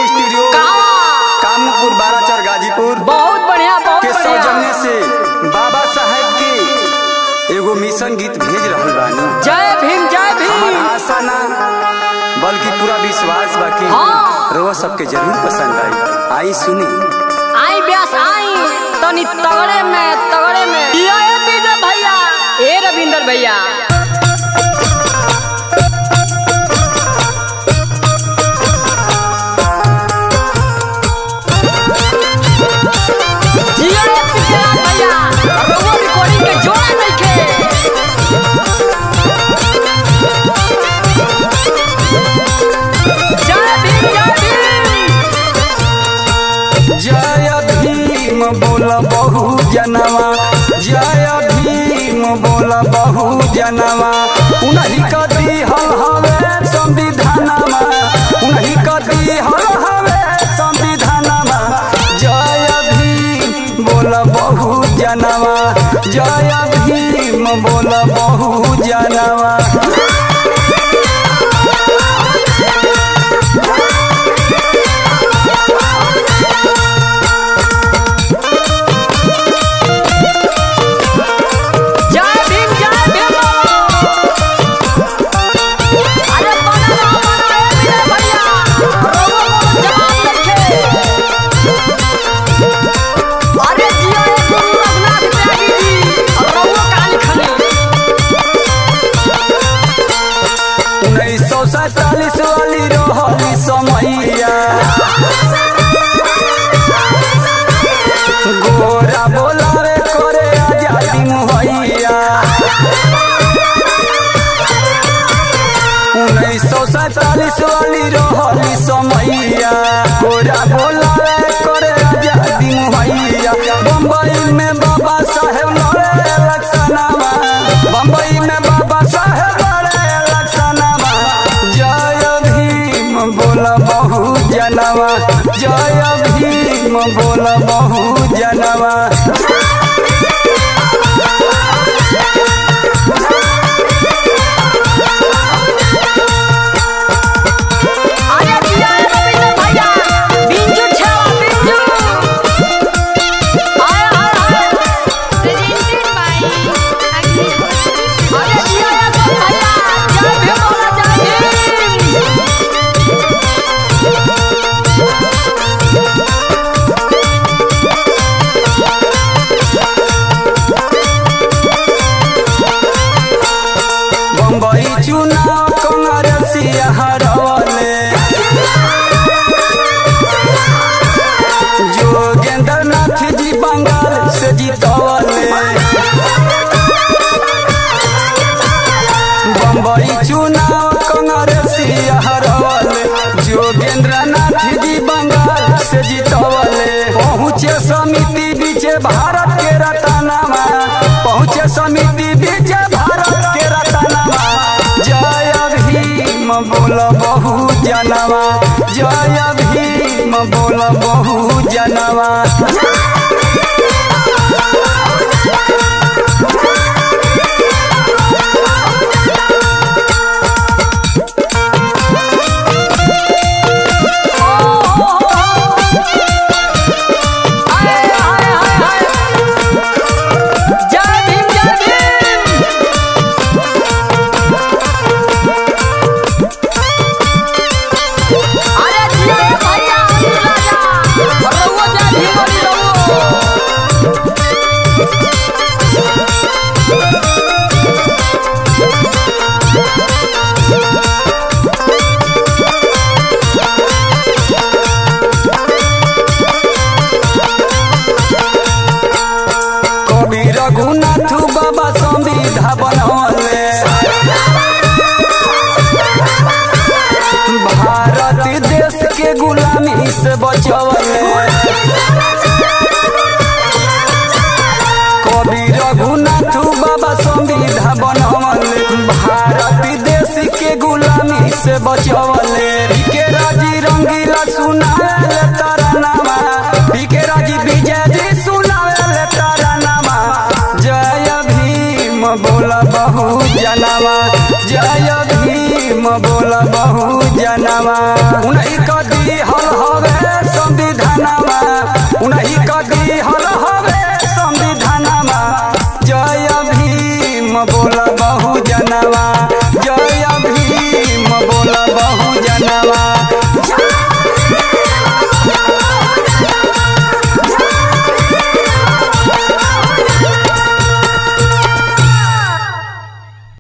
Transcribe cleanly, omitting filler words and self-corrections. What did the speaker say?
Recording studio Kanpur बाराचर Ghazipur बहुत बढ़िया के सौजन्य से बाबा साहेब के एगो मिशन गीत भेज रहल बानी। जय भीम जय भीम। हमार आशा ना बल्कि पूरा विश्वास बाकी रोज सबके जरूर पसंद आई। आई सुनी आई व्यास आई तनी तगड़े में ये विजय भैया ए रविंदर भैया बोला बहु जनवा जय भीम बोला बहु जनवा उन्हीं का दिहल हवे संविधानमा उन्हीं का दिहल हवे संविधानमा जय भीम बोला बहु जनवा जय भीम बोला बहु जनवा। वाली रोहली समैया गोरा बोलावे करे आजादी मुहैया 1947 वाली रोहली समैया गोरा बोलावे करे आजादी मुहैया। बम्बई में बाबा साहेब लड़े लक्षणामा बम्बई में बाबा साहेब लड़े लक्षणामा जय भीम बोला बहु जनवा जय भीम बोला बहु जनवा। चुनाव कांग्रेसिया हरवले जोगेंद्र नाथ जी बंगाल से जीतवले बम्बई चुनाव कांग्रेसिया हरवले जोगेंद्र नाथ जी बंगाल से जीतवले। पहुँचे समिति बीचे भारत के रतनामा पहुँचे समिति बीचे भारत के रतनामा जय भीम बोला बहु जनवा जय भीम बोला बहु जनवा। रघुनाथ बाबा संविधा बनौले भारत देश के गुलामी से बचवले कवि रघुनाथ बाबा संविधा बनौले भारत देश के गुलामी से बचवले। के राजी रंगीला सुनाले तरानामा के राजी विजय जी सुनाले तरानामा जय भीम बोला बहु जनवा जय भीम बोला बहु जनवा उन्हीं का दिहल बोला